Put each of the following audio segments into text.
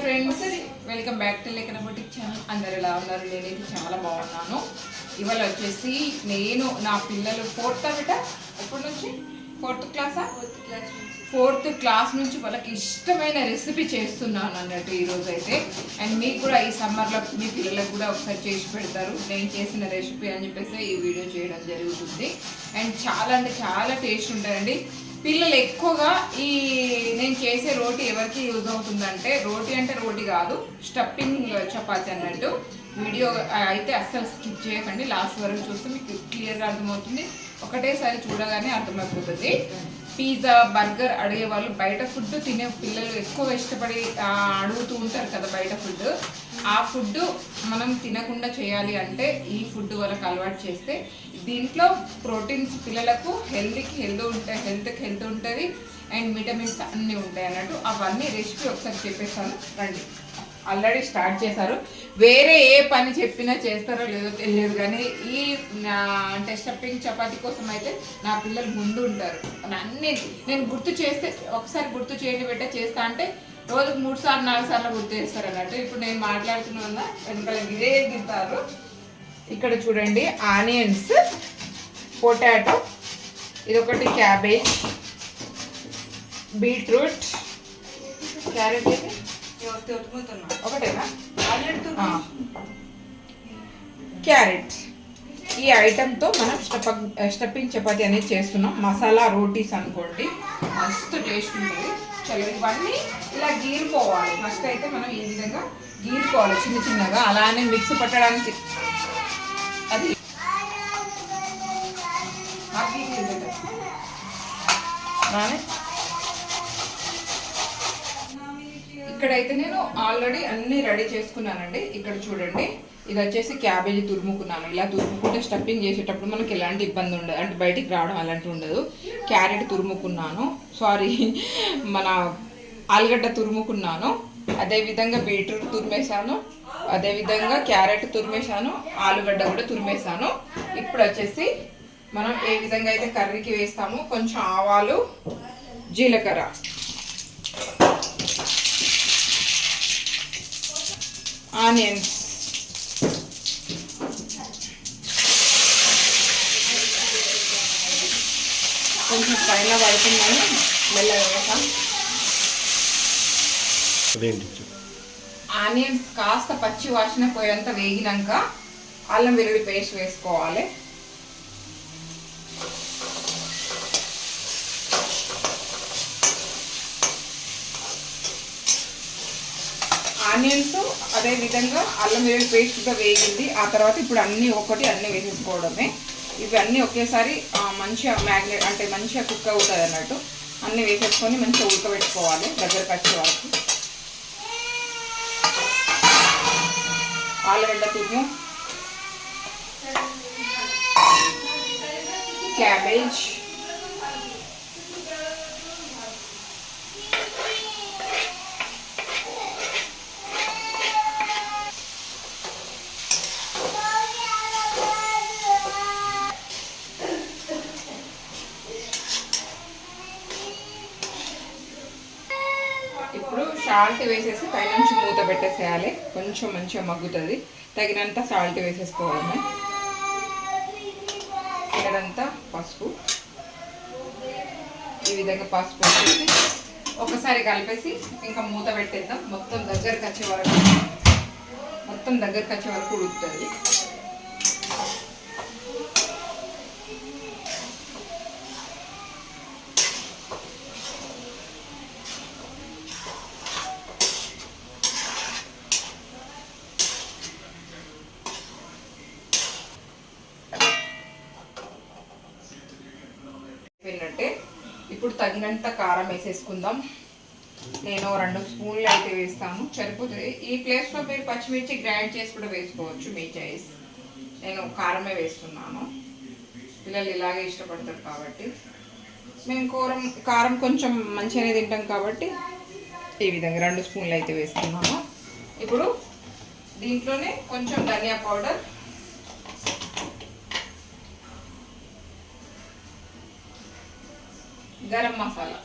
Friends, welcome back to లేఖన boutique channel. అందరు ఎలా ఉన్నారు? నేనైతే చాలా బాగున్నాను. ఇవాళ వచ్చేసి నేను నా పిల్లలు ఎప్పటి నుంచి ఫోర్త్ క్లాస్ నుంచి వాళ్ళకి ఇష్టమైన రెసిపీ చేస్తున్నాను అన్నట్టు ఈరోజు అయితే. అండ్ మీకు కూడా ఈ సమ్మర్లో మీ పిల్లలకు కూడా ఒకసారి చేసి పెడతారు నేను చేసిన రెసిపీ అని చెప్పేసి ఈ వీడియో చేయడం జరుగుతుంది. అండ్ చాలా అంటే చాలా టేస్ట్ ఉంటాయండి. పిల్లలు ఎక్కువగా ఈ నేను చేసే రోటీ ఎవరికి యూజ్ అవుతుందంటే, రోటీ అంటే రోటీ కాదు, స్టఫింగ్ చపాతి అన్నట్టు. వీడియో అయితే అస్సలు స్కిప్ చేయకండి, లాస్ట్ వరకు చూస్తే మీకు క్లియర్గా అర్థమవుతుంది. ఒకటేసారి చూడగానే అర్థమైపోతుంది. పిజ్జా బర్గర్ అడిగే వాళ్ళు, బయట ఫుడ్ తినే పిల్లలు ఎక్కువ ఇష్టపడి అడుగుతూ ఉంటారు కదా బయట ఫుడ్. ఆ ఫుడ్ మనం తినకుండా చేయాలి అంటే ఈ ఫుడ్ వాళ్ళకి అలవాటు చేస్తే, దీంట్లో ప్రోటీన్స్ పిల్లలకు హెల్త్కి హెల్త్ ఉంటుంది అండ్ విటమిన్స్ అన్నీ ఉంటాయి అన్నట్టు. అవన్నీ రెసిపీ ఒకసారి చెప్పేస్తాను రండి. ఆల్రెడీ స్టార్ట్ చేశారు. వేరే ఏ పని చెప్పినా చేస్తారో లేదో తెలియదు, కానీ ఈ అంటే స్టఫింగ్ చపాతీ కోసం అయితే నా పిల్లలు ముందు ఉంటారు. అన్నీ నేను గుర్తు చేస్తే, ఒకసారి గుర్తు చేయండి బిడ్డ చేస్తా అంటే రోజుకు 3 సార్లు 4 సార్లు గుర్తు చేస్తారు అన్నట్టు. ఇప్పుడు నేను మాట్లాడుతున్న వల్ల వెనకాల ఇదే దింటారు. ఇక్కడ చూడండి, ఆనియన్స్, పొటాటో, ఇదొకటి క్యాబేజ్, బీట్రూట్, క్యారెట్ ఒకటేనా, క్యారెట్. ఈ ఐటెంతో మనం స్టఫింగ్ చపాతి అనేది చేస్తున్నాం. మసాలా రోటీస్ అనుకోండి, మస్తు టేస్ట్ ఉంటుంది. చలో ఇవన్నీ ఇలా గీరుకోవాలి. ఫస్ట్ అయితే మనం ఈ విధంగా గీరుకోవాలి చిన్న చిన్నగా, అలానే మిక్స్ పట్టడానికి. అది ఇక్కడైతే నేను ఆల్రెడీ అన్ని రెడీ చేసుకున్నానండి. ఇక్కడ చూడండి, ఇది వచ్చేసి క్యాబేజీ తురుముకున్నాను. ఇలా తురుముకుంటే స్టఫింగ్ చేసేటప్పుడు మనకి ఎలాంటి ఇబ్బంది ఉండదు, అంటే బయటికి రావడం అలాంటివి ఉండదు. క్యారెట్ తురుముకున్నాను, మన ఆలుగడ్డ తురుముకున్నాను, అదేవిధంగా బీట్రూట్ తురిమేశాను, అదేవిధంగా క్యారెట్ తురిమేశాను, ఆలుగడ్డ కూడా తురిమేశాను. ఇప్పుడు వచ్చేసి మనం ఏ విధంగా అయితే కర్రీకి వేస్తామో, కొంచెం ఆవాలు, జీలకర్ర, ఆనియన్స్, కొంచెం పైన పడుతుందని మెల్లగా ఆనియన్స్ కాస్త పచ్చి వాసన పోయేంత వేగినాక అల్లం వెల్లుల్లి పేస్ట్ వేసుకోవాలి. ఆనియన్స్ అదేవిధంగా అల్లం వెల్లుల్లి పేస్ట్గా వేగింది. ఆ తర్వాత ఇప్పుడు అన్నీ వేసేసుకోవడమే. ఇవన్నీ ఒకేసారి మంచిగా మ్యాగ్నేట్ అంటే మంచిగా కుక్ అవుతుంది అన్నట్టు. అన్నీ వేసేసుకొని మంచిగా ఉడకబెట్టుకోవాలి దగ్గరకు వచ్చే వరకు. ఆలుగడ్డ తురుము, క్యాబేజ్, ఇప్పుడు సాల్ట్ వేసేసి పైనుంచి మూత పెట్టేసేయాలి. కొంచెం మంచిగా మగ్గుతుంది. తగినంత సాల్ట్ వేసేసుకోవడమే. ఇక్కడంతా పసుపు, ఈ విధంగా పసుపు వేసేసి ఒకసారి కలిపేసి ఇంకా మూత పెట్టేద్దాం. మొత్తం దగ్గరకు వచ్చే వరకు ఉడుకుతుంది. ఇప్పుడు తగినంత కారం వేసేసుకుందాం. నేను 2 స్పూన్లు అయితే వేస్తాను, సరిపోతుంది. ఈ ప్లేస్లో మీరు పచ్చిమిర్చి గ్రైండ్ చేసి కూడా వేసుకోవచ్చు, మీ చాయిస్. నేను కారమే వేస్తున్నాను, పిల్లలు ఇలాగే ఇష్టపడతారు కాబట్టి. మేము కారం కొంచెం మంచిగానే తింటాం కాబట్టి ఈ విధంగా 2 స్పూన్లు అయితే వేస్తున్నాను. ఇప్పుడు దీంట్లోనే కొంచెం ధనియా పౌడర్, గరం మసాలా,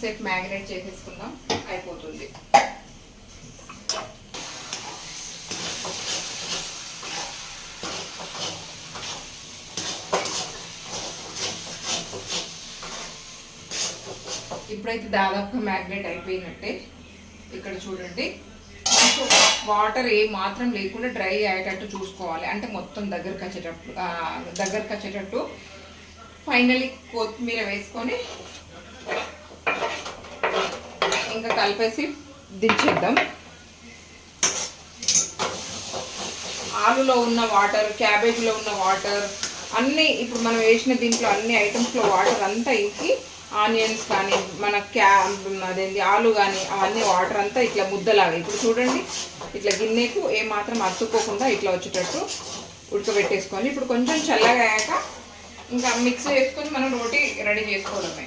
కొంచెంసేపు మ్యాగ్నేట్ చేసేసుకుందాం, అయిపోతుంది. ఇప్పుడైతే దాదాపుగా మ్యాగ్నేట్ అయిపోయినట్టే. ఇక్కడ చూడండి, వాటర్ ఏ మాత్రం లేకుండా డ్రై అయ్యేటట్టు చూసుకోవాలి. అంటే మొత్తం దగ్గరకు వచ్చేటట్టు ఫైనల్లీ కొత్తిమీర వేసుకొని ఇంకా కలిపేసి దించేద్దాం. ఆలులో ఉన్న వాటర్, క్యాబేజ్లో ఉన్న వాటర్ అన్నీ ఇప్పుడు మనం వేసిన దీంట్లో అన్ని ఐటమ్స్లో వాటర్ అంతా ఇంకి ఆనియన్స్ కానీ మన అదేంటి ఆలు కానీ అవన్నీ వాటర్ అంతా ఇట్లా ముద్దలాగా ఇప్పుడు చూడండి, ఇట్లా గిన్నెకు ఏమాత్రం అతుక్కోకుండా ఇట్లా వచ్చేటట్టు ఉడకబెట్టేసుకొని ఇప్పుడు కొంచెం చల్లగా అయ్యాక ఇంకా మిక్స్ చేసుకొని మనం రోటీ రెడీ చేసుకోవడమే.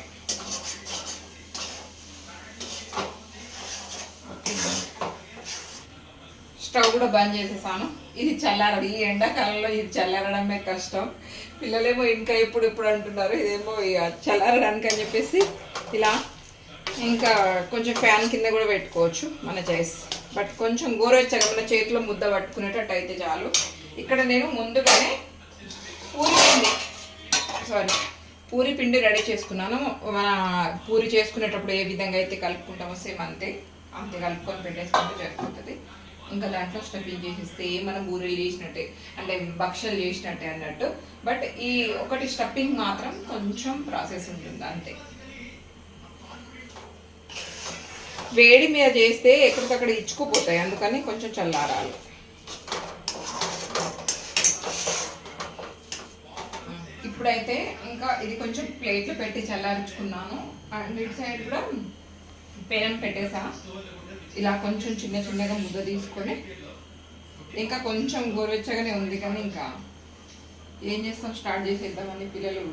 స్టవ్ కూడా బంద్ చేసేసాను. ఇది చల్లారదు, ఈ ఎండాకాలంలో ఇది చల్లారడమే కష్టం. పిల్లలేమో ఇంకా ఎప్పుడు అంటున్నారు, ఇదేమో చల్లారడానికి అని చెప్పేసి ఇలా ఇంకా కొంచెం ఫ్యాన్ కింద కూడా పెట్టుకోవచ్చు మన చాయిస్. బట్ కొంచెం గోరువెచ్చగా మన చేతిలో ముద్ద పట్టుకునేటట్టు అయితే చాలు. ఇక్కడ నేను ముందుగానే పూరి పిండి రెడీ చేసుకున్నాను. మన పూరి చేసుకునేటప్పుడు ఏ విధంగా అయితే కలుపుకుంటామో సేమ్ అంతే కలుపుకొని పెట్టేసుకుంటే సరిపోతుంది. ఇంకా దాంట్లో స్టఫింగ్ చేసేస్తే మనం బూరెలు చేసినట్టే, అంటే భక్షలు చేసినట్టే అన్నట్టు. బట్ ఈ ఒకటి స్టఫింగ్ మాత్రం కొంచెం ప్రాసెస్ ఉంటుంది అంతే. వేడి మీద చేస్తే ఎక్కడికక్కడ ఇచ్చుకుపోతాయి, అందుకని కొంచెం చల్లారాలి. ఇప్పుడైతే ఇంకా ఇది కొంచెం ప్లేట్లో పెట్టి చల్లారించుకున్నాను. అండ్ ఇటు సైడ్ కూడా పెనం పెట్టేసా. ఇలా కొంచెం చిన్నగా ముద్ద తీసుకొని ఇంకా కొంచెం గోరువెచ్చగానే ఉంది కానీ ఇంకా ఏం చేస్తాం, స్టార్ట్ చేసేద్దామని పిల్లలు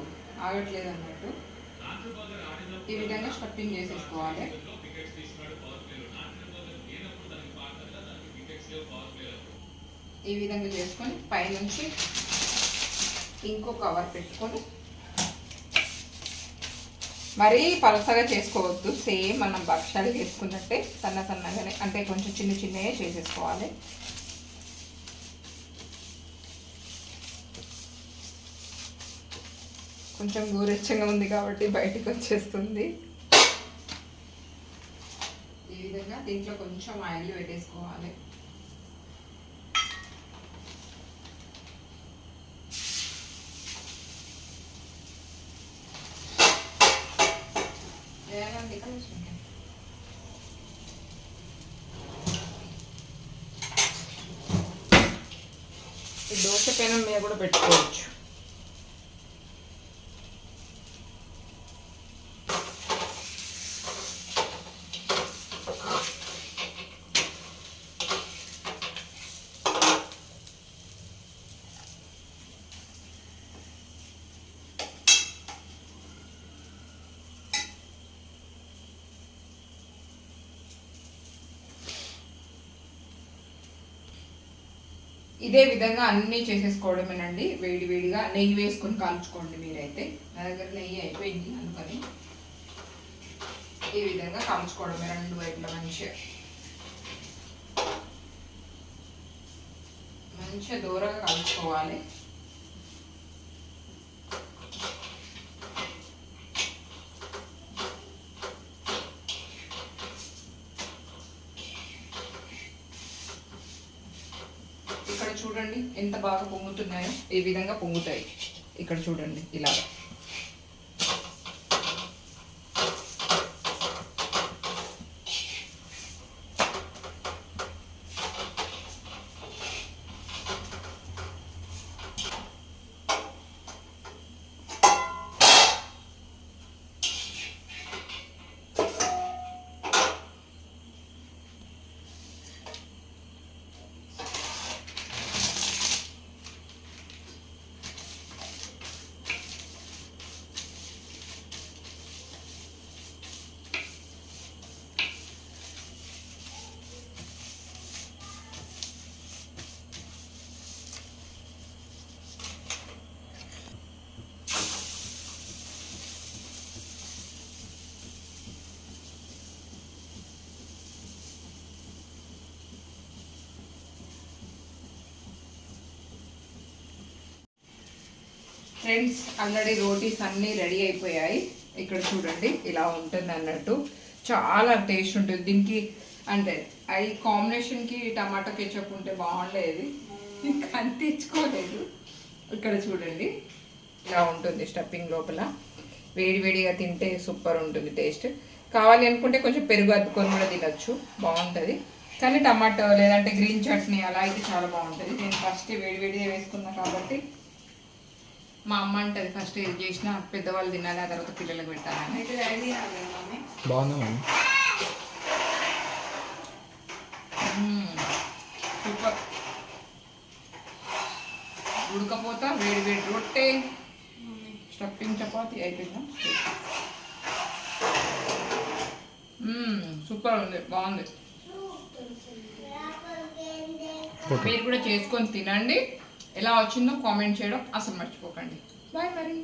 ఆగట్లేదు అన్నట్టు. ఈ విధంగా స్టఫింగ్ చేసేసుకోవాలి. ఈ విధంగా చేసుకొని పైనుంచి ఇంకో కవర్ పెట్టుకొని మరీ పలసగా చేసుకోవద్దు, సేమ్ మనం భక్షాలు చేసుకున్నట్టే సన్నగానే, అంటే కొంచెం చిన్నగా చేసేసుకోవాలి. కొంచెం గోరెచ్చగా ఉంది కాబట్టి బయటికి వచ్చేస్తుంది. ఈ విధంగా దీంట్లో కొంచెం ఆయిల్ పెట్టేసుకోవాలి. దోశ పెనం మీద కూడా పెట్టుకోవచ్చు. ఇదే విధంగా అన్నీ చేసేసుకోవడమేనండి. వేడిగా నెయ్యి వేసుకొని కాల్చుకోండి మీరైతే. నా దగ్గర నెయ్యి అయిపోయింది అందుకని ఈ విధంగా కాల్చుకోవడమే రెండు వైపులా మంచిగా దూరంగా కాల్చుకోవాలి. చూడండి ఎంత బాగా పొంగుతున్నాయో, ఈ విధంగా పొంగుతాయి. ఇక్కడ చూడండి ఇలాగా. ఫ్రెండ్స్ ఆల్రెడీ రోటీస్ అన్నీ రెడీ అయిపోయాయి. ఇక్కడ చూడండి ఇలా ఉంటుంది అన్నట్టు, చాలా టేస్ట్ ఉంటుంది దీనికి. అంటే అవి కాంబినేషన్కి టమాటా కెచప్ ఉంటే బాగుండేది, ఇంకా తెచ్చుకోలేదు. ఇక్కడ చూడండి ఇలా ఉంటుంది స్టఫింగ్ లోపల. వేడివేడిగా తింటే సూపర్ ఉంటుంది టేస్ట్. కావాలి అనుకుంటే కొంచెం పెరుగు అద్దుకొని కూడా తినచ్చు, బాగుంటుంది. కానీ టమాటో లేదంటే గ్రీన్ చట్నీ అలా అయితే చాలా బాగుంటుంది. నేను ఫస్ట్ వేడివేడిగా వేసుకున్నా కాబట్టి మా అమ్మ అంటది ఫస్ట్ ఏది చేసినా పెద్దవాళ్ళు తినాలి, ఆ తర్వాత పిల్లలకు పెట్టాలని. బాగుందా సూపర్. ఉడకపోతా వేడి వేడి రొట్టె, స్టఫింగ్ చపాతి అయిపోయిందా. సూపర్ ఉంది, బాగుంది. మీరు కూడా చేసుకొని తినండి. ఎలా వచ్చిందో కామెంట్ చేయడం అసలు మర్చిపోకండి. బాయ్ మరి.